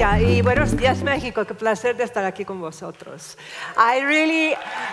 Saskia, y buenos días México, qué placer de estar aquí con vosotros.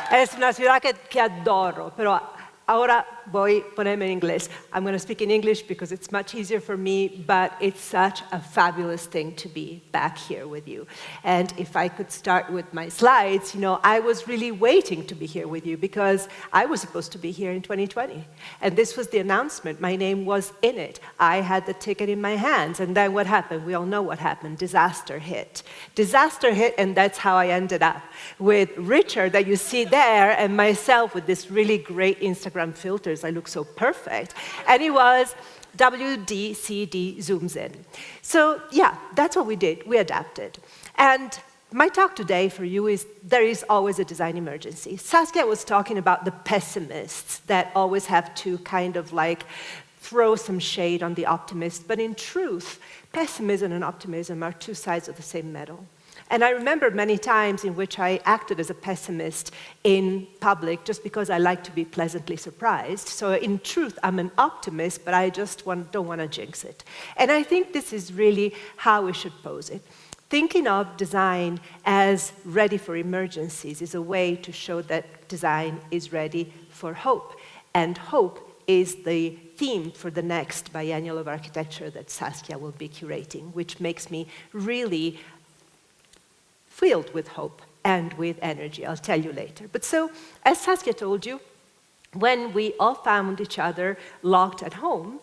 Es una ciudad que adoro, pero ahora voy a ponerme en inglés. I'm going to speak in English because it's much easier for me, but it's such a fabulous thing to be back here with you. And if I could start with my slides, I was really waiting to be here with you because I was supposed to be here in 2020. And this was the announcement. My name was in it. I had the ticket in my hands. And then what happened? We all know what happened. Disaster hit. Disaster hit, and that's how I ended up with Richard that you see there and myself with this really great Instagram filters. I look so perfect. And it was WDCD zooms in. So yeah, that's what we did. We adapted. And my talk today for you is there is always a design emergency. Saskia was talking about the pessimists that always have to kind of like throw some shade on the optimists. But in truth, pessimism and optimism are two sides of the same medal. And I remember many times in which I acted as a pessimist in public just because I like to be pleasantly surprised. So in truth, I'm an optimist, but I just don't want to jinx it. And I think this is really how we should pose it. Thinking of design as ready for emergencies is a way to show that design is ready for hope. And hope is the theme for the next biennial of architecture that Saskia will be curating, which makes me really filled with hope and with energy. I'll tell you later. But so, as Saskia told you, when we all found each other locked at home,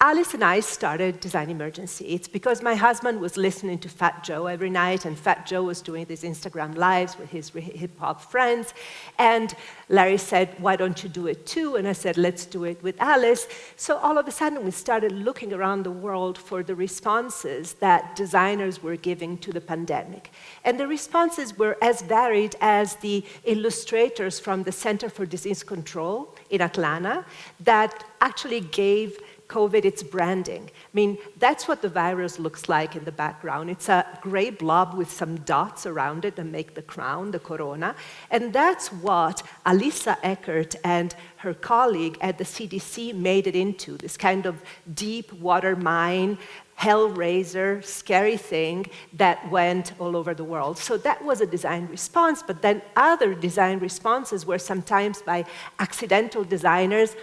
Alice and I started Design Emergency. It's because my husband was listening to Fat Joe every night, and Fat Joe was doing these Instagram lives with his hip-hop friends. And Larry said, why don't you do it too? And I said, let's do it with Alice. So all of a sudden, we started looking around the world for the responses that designers were giving to the pandemic. And the responses were as varied as the illustrators from the Center for Disease Control in Atlanta that actually gave COVID its branding. I mean, that's what the virus looks like in the background. It's a gray blob with some dots around it that make the crown, the corona. And that's what Alisa Eckert and her colleague at the CDC made it into, this kind of deep water mine, hellraiser, scary thing that went all over the world. So that was a design response, but then other design responses were sometimes by accidental designers,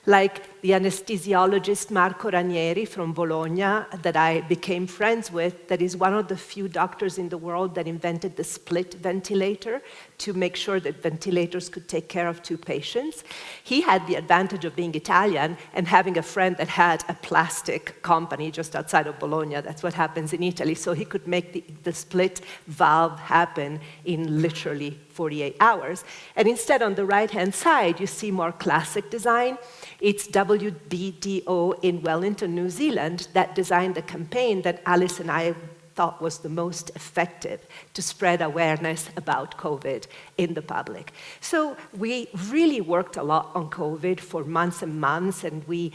like the anesthesiologist Marco Ranieri from Bologna that I became friends with, that is one of the few doctors in the world that invented the split ventilator to make sure that ventilators could take care of two patients. He had the advantage of being Italian and having a friend that had a plastic company just outside of Bologna. That's what happens in Italy. So he could make the split valve happen in literally 48 hours. And instead, on the right-hand side, you see more classic design. It's WBDO in Wellington, New Zealand, that designed the campaign that Alice and I thought was the most effective to spread awareness about COVID in the public. So we really worked a lot on COVID for months and months, and we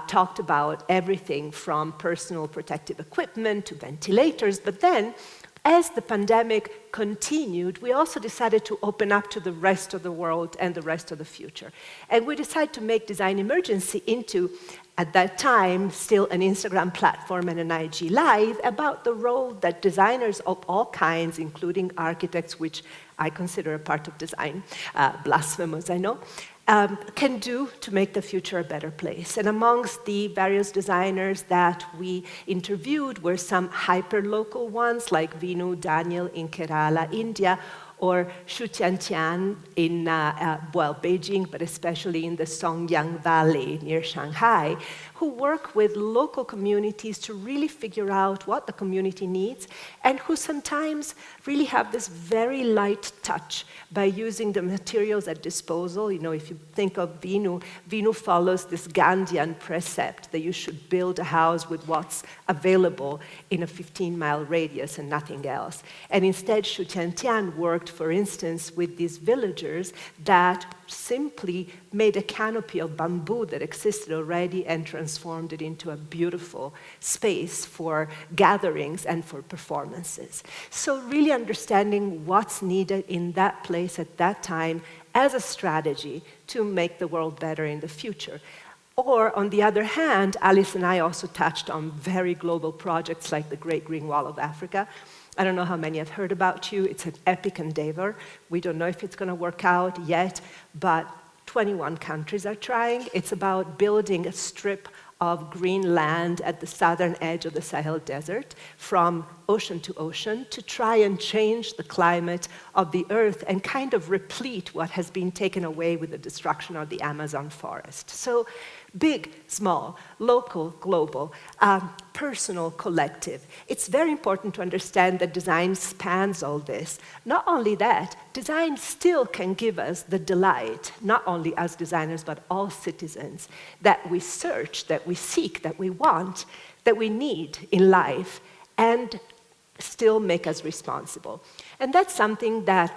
talked about everything from personal protective equipment to ventilators, but then as the pandemic continued, we also decided to open up to the rest of the world and the rest of the future. And we decided to make Design Emergency into, at that time, still an Instagram platform and an IG Live about the role that designers of all kinds, including architects, which I consider a part of design, blasphemous, I know, can do to make the future a better place. And amongst the various designers that we interviewed were some hyper-local ones, like Vinu Daniel in Kerala, India, or Xu Tiantian in, Beijing, but especially in the Songyang Valley near Shanghai, who work with local communities to really figure out what the community needs, and who sometimes really have this very light touch by using the materials at disposal. You know, if you think of Vinu, Vinu follows this Gandhian precept that you should build a house with what's available in a 15-mile radius and nothing else. And instead, Xu Tiantian worked, for instance, with these villagers that simply made a canopy of bamboo that existed already and transformed it into a beautiful space for gatherings and for performances. So really understanding what's needed in that place at that time as a strategy to make the world better in the future. Or, on the other hand, Alice and I also touched on very global projects like the Great Green Wall of Africa. I don't know how many have heard about you. It's an epic endeavor. We don't know if it's going to work out yet, but 21 countries are trying. It's about building a strip of green land at the southern edge of the Sahel Desert from ocean to ocean to try and change the climate of the earth and kind of replete what has been taken away with the destruction of the Amazon forest. So big, small, local, global, personal, collective. It's very important to understand that design spans all this. Not only that, design still can give us the delight, not only as designers, but all citizens, that we search, that we seek, that we want, that we need in life, and still make us responsible. And that's something that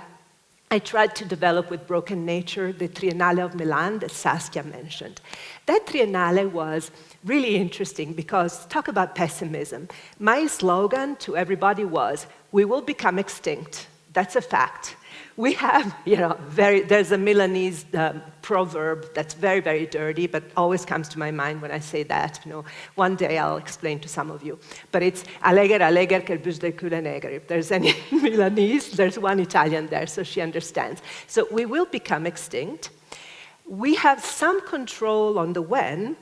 I tried to develop with Broken Nature, the Triennale of Milan that Saskia mentioned. That Triennale was really interesting because, talk about pessimism. My slogan to everybody was, we will become extinct. That's a fact. We have, there's a Milanese proverb that's very, very dirty, but always comes to my mind when I say that. One day I'll explain to some of you. But it's allegher, allegher, che il bus del culo è negro. If there's any Milanese, there's one Italian there, so she understands. So we will become extinct. We have some control on the when,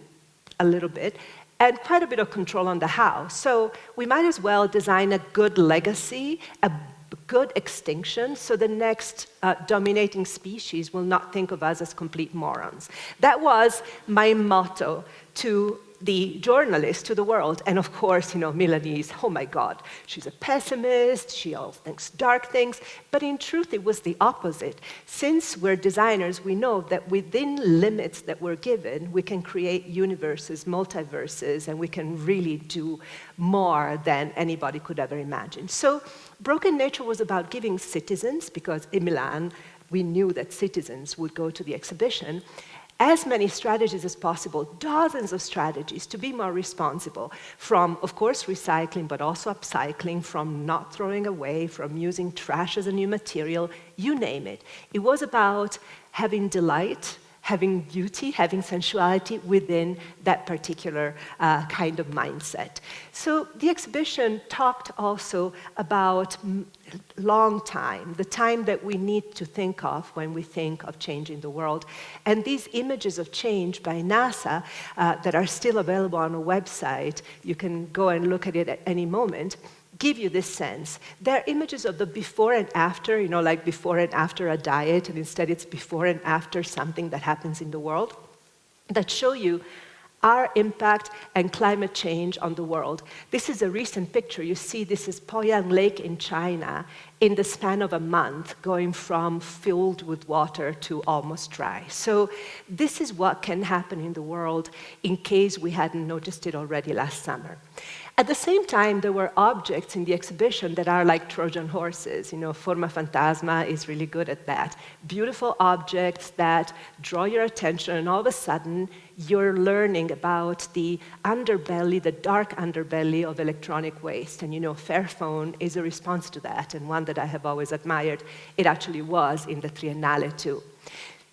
a little bit, and quite a bit of control on the how. So we might as well design a good legacy, a good extinction, so the next dominating species will not think of us as complete morons. That was my motto to the journalists, to the world. And of course, Milanese, oh my God, she's a pessimist, she always thinks dark things. But in truth, it was the opposite. Since we're designers, we know that within limits that we're given, we can create universes, multiverses, and we can really do more than anybody could ever imagine. So Broken Nature was about giving citizens, because in Milan, we knew that citizens would go to the exhibition, as many strategies as possible, dozens of strategies to be more responsible, from, of course, recycling, but also upcycling, from not throwing away, from using trash as a new material, you name it. It was about having delight, having beauty, having sensuality within that particular kind of mindset. So the exhibition talked also about long time, the time that we need to think of when we think of changing the world. And these images of change by NASA that are still available on a website, you can go and look at it at any moment, give you this sense. They're images of the before and after, like before and after a diet, and instead it's before and after something that happens in the world, that show you our impact and climate change on the world. This is a recent picture. You see, this is Poyang Lake in China in the span of a month, going from filled with water to almost dry. So this is what can happen in the world in case we hadn't noticed it already last summer. At the same time, there were objects in the exhibition that are like Trojan horses. Forma Fantasma is really good at that. Beautiful objects that draw your attention, and all of a sudden, you're learning about the underbelly, the dark underbelly of electronic waste. And Fairphone is a response to that, and one that I have always admired. It actually was in the Triennale too.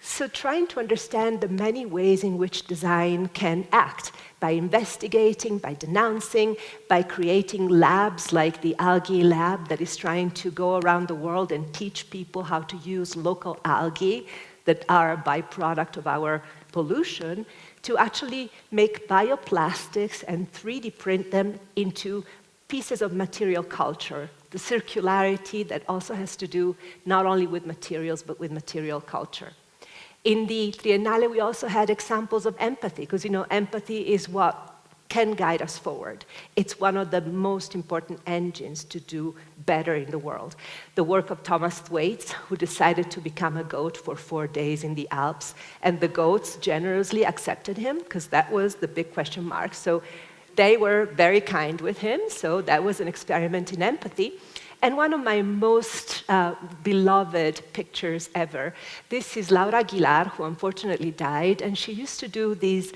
So trying to understand the many ways in which design can act, by investigating, by denouncing, by creating labs like the algae lab that is trying to go around the world and teach people how to use local algae that are a byproduct of our pollution, to actually make bioplastics and 3D print them into pieces of material culture. The circularity that also has to do not only with materials, but with material culture. In the Triennale, we also had examples of empathy, because empathy is what can guide us forward. It's one of the most important engines to do better in the world. The work of Thomas Thwaites, who decided to become a goat for 4 days in the Alps, and the goats generously accepted him, because that was the big question mark. So they were very kind with him, so that was an experiment in empathy. And one of my most beloved pictures ever, this is Laura Aguilar, who unfortunately died, and she used to do these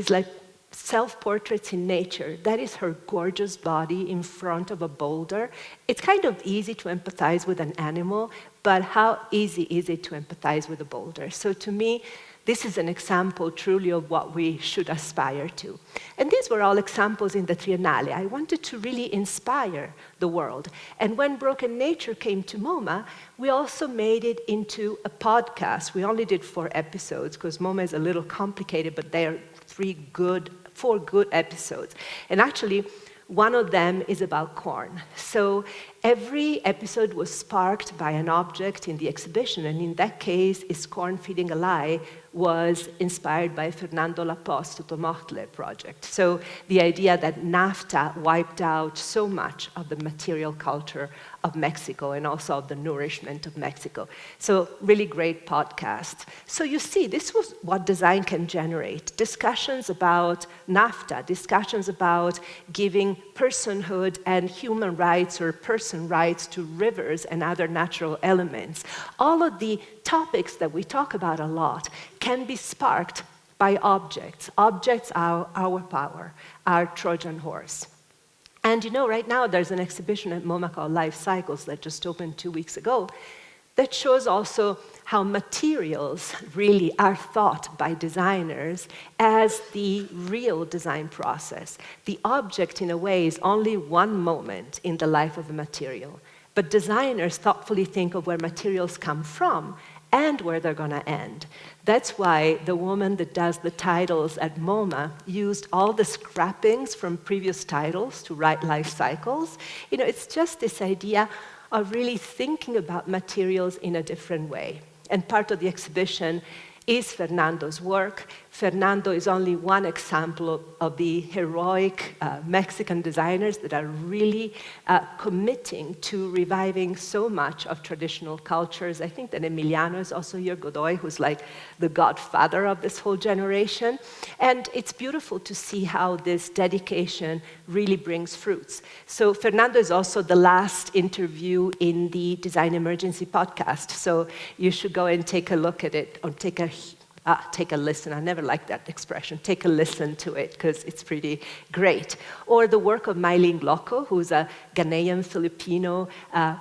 like self-portraits in nature. That is her gorgeous body in front of a boulder. It's kind of easy to empathize with an animal, but how easy is it to empathize with a boulder? So to me, this is an example truly of what we should aspire to. And these were all examples in the Triennale. I wanted to really inspire the world. And when Broken Nature came to MoMA, we also made it into a podcast. We only did 4 episodes, because MoMA is a little complicated, but they are 4 good episodes. And actually, one of them is about corn. So every episode was sparked by an object in the exhibition, and in that case, Is Corn Feeding a Lie was inspired by Fernando Laposte Totomortle project. So the idea that NAFTA wiped out so much of the material culture of Mexico and also of the nourishment of Mexico. So really great podcast. So you see, this was what design can generate. Discussions about NAFTA, discussions about giving personhood and human rights or person rights to rivers and other natural elements. All of the topics that we talk about a lot can be sparked by objects. Objects are our power, our Trojan horse. And you know, right now there's an exhibition at MoMA called Lifecycles that just opened 2 weeks ago that shows also how materials really are thought by designers as the real design process. The object, in a way, is only one moment in the life of a material. But designers thoughtfully think of where materials come from and where they're going to end. That's why the woman that does the titles at MoMA used all the scrappings from previous titles to write life cycles. You know, it's just this idea of really thinking about materials in a different way. And part of the exhibition is Fernando's work. Fernando is only one example of the heroic Mexican designers that are really committing to reviving so much of traditional cultures. I think that Emiliano is also here, Godoy, who's like the godfather of this whole generation. And it's beautiful to see how this dedication really brings fruits. So Fernando is also the last interview in the Design Emergency podcast. So you should go and take a look at it, or take a listen. I never liked that expression. Take a listen to it, because it's pretty great. Or the work of Mylene Loco, who's a Ghanaian Filipino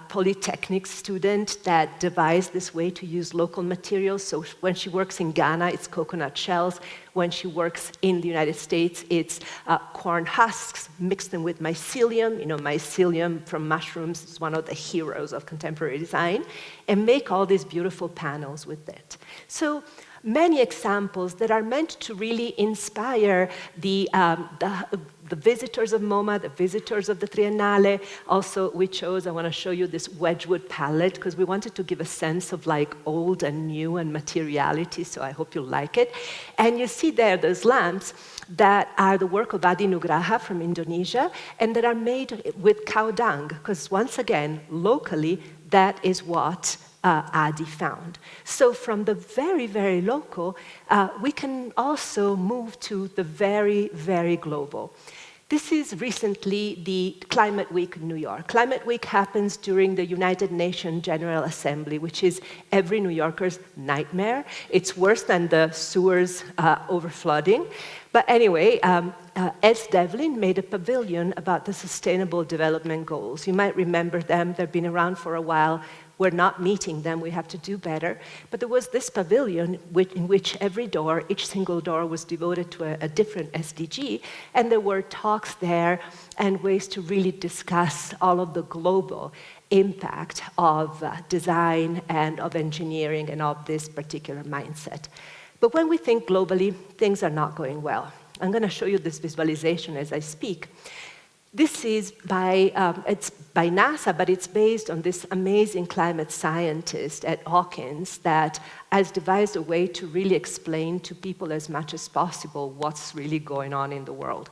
Polytechnic student that devised this way to use local materials. So when she works in Ghana, it's coconut shells. When she works in the United States, it's corn husks, mix them with mycelium. You know, mycelium from mushrooms is one of the heroes of contemporary design, and make all these beautiful panels with it. So many examples that are meant to really inspire the visitors of MoMA, the visitors of the Triennale. Also, we chose, I want to show you this Wedgwood palette, because we wanted to give a sense of like old and new and materiality, so I hope you'll like it. And you see there those lamps that are the work of Adi Nugraha from Indonesia, and that are made with cow dung, because once again, locally, that is what Adi found. So from the very, very local, we can also move to the very, very global. This is recently the Climate Week in New York. Climate Week happens during the United Nations General Assembly, which is every New Yorker's nightmare. It's worse than the sewers overflooding. But anyway, S. Devlin made a pavilion about the Sustainable Development Goals. You might remember them. They've been around for a while. We're not meeting them, we have to do better. But there was this pavilion in which every door, each single door was devoted to a different SDG, and there were talks there and ways to really discuss all of the global impact of design and of engineering and of this particular mindset. But when we think globally, things are not going well. I'm going to show you this visualization as I speak. This is it's by NASA, but it's based on this amazing climate scientist at Hawkins that has devised a way to really explain to people as much as possible what's really going on in the world.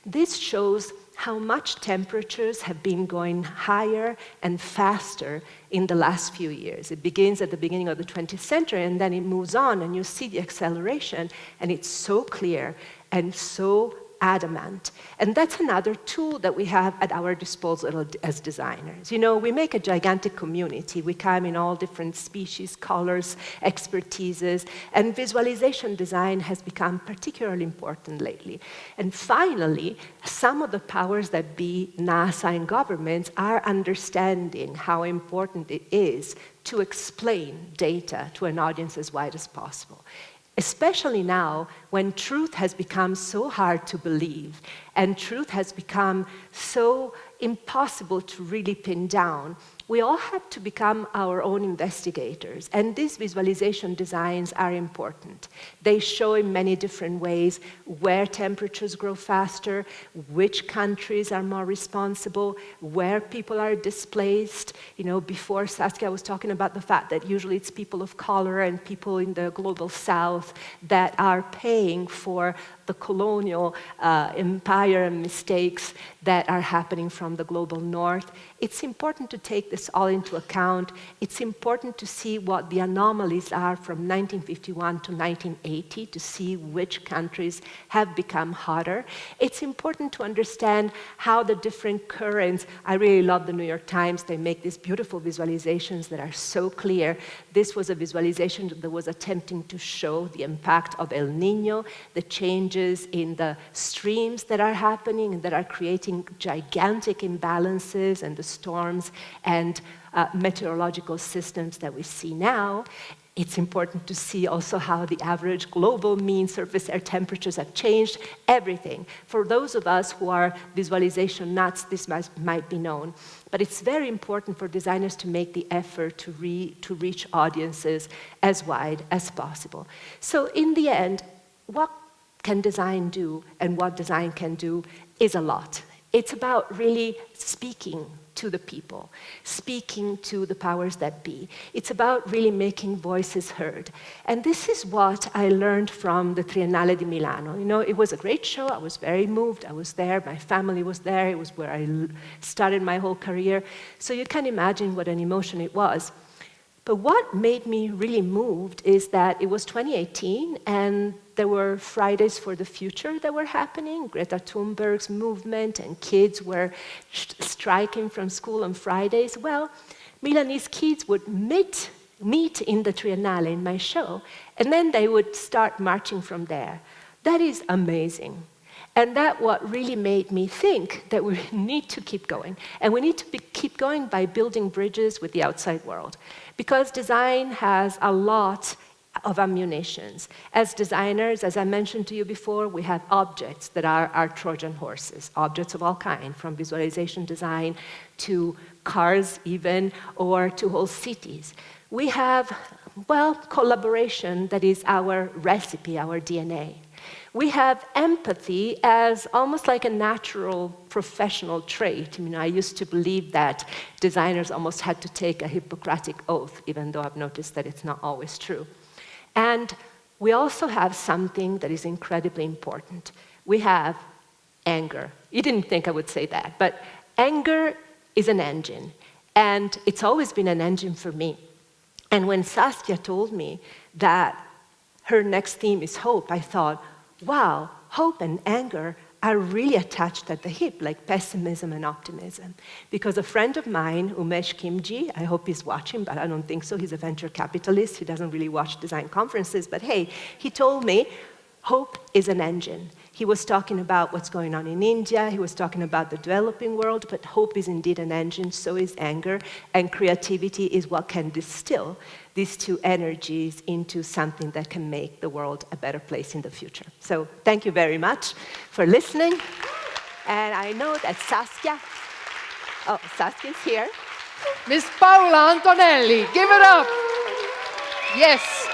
This shows how much temperatures have been going higher and faster in the last few years. It begins at the beginning of the 20th century, and then it moves on, and you see the acceleration, and it's so clear and so adamant. And that's another tool that we have at our disposal as designers. You know, we make a gigantic community. We come in all different species, colors, expertises, and visualization design has become particularly important lately. And finally, some of the powers that be, NASA and governments, are understanding how important it is to explain data to an audience as wide as possible. especially now when truth has become so hard to believe and truth has become so impossible to really pin down. We all have to become our own investigators, and these visualization designs are important. They show in many different ways where temperatures grow faster, which countries are more responsible, where people are displaced. You know, before Saskia was talking about the fact that usually it's people of color and people in the global south that are paying for the colonial empire and mistakes that are happening from the global north. It's important to take this all into account. It's important to see what the anomalies are from 1951 to 1980 to see which countries have become hotter. It's important to understand how the different currents, I really love the New York Times, they make these beautiful visualizations that are so clear. This was a visualization that was attempting to show the impact of El Nino, the changes in the streams that are happening and that are creating gigantic imbalances and the storms and meteorological systems that we see now. It's important to see also how the average global mean surface air temperatures have changed, everything. For those of us who are visualization nuts, this might be known. But it's very important for designers to make the effort to reach audiences as wide as possible. So in the end, what can design do and what design can do is a lot. It's about really speaking to the people, speaking to the powers that be. It's about really making voices heard. And this is what I learned from the Triennale di Milano. You know, it was a great show. I was very moved. I was there. My family was there. It was where I started my whole career. So you can imagine what an emotion it was. But what made me really moved is that it was 2018 and there were Fridays for the Future that were happening, Greta Thunberg's movement, and kids were striking from school on Fridays. Well, Milanese kids would meet in the Triennale in my show, and then they would start marching from there. That is amazing. And that's what really made me think that we need to keep going. And we need to keep going by building bridges with the outside world. Because design has a lot of ammunitions. As designers, as I mentioned to you before, we have objects that are our Trojan horses, objects of all kinds, from visualization design to cars even, or to whole cities. We have, well, collaboration that is our recipe, our DNA. We have empathy as almost like a natural professional trait. I mean, I used to believe that designers almost had to take a Hippocratic oath, even though I've noticed that it's not always true. And we also have something that is incredibly important. We have anger. You didn't think I would say that, but anger is an engine. And it's always been an engine for me. And when Saskia told me that her next theme is hope, I thought, wow, hope and anger are really attached at the hip, like pessimism and optimism. Because a friend of mine, Umesh Kimji, I hope he's watching, but I don't think so, he's a venture capitalist, he doesn't really watch design conferences, but hey, he told me, hope is an engine. He was talking about what's going on in India, he was talking about the developing world, but hope is indeed an engine, so is anger, and creativity is what can distill these two energies into something that can make the world a better place in the future. So thank you very much for listening. And I know that Saskia's here. Miss Paola Antonelli, give it up. Yes.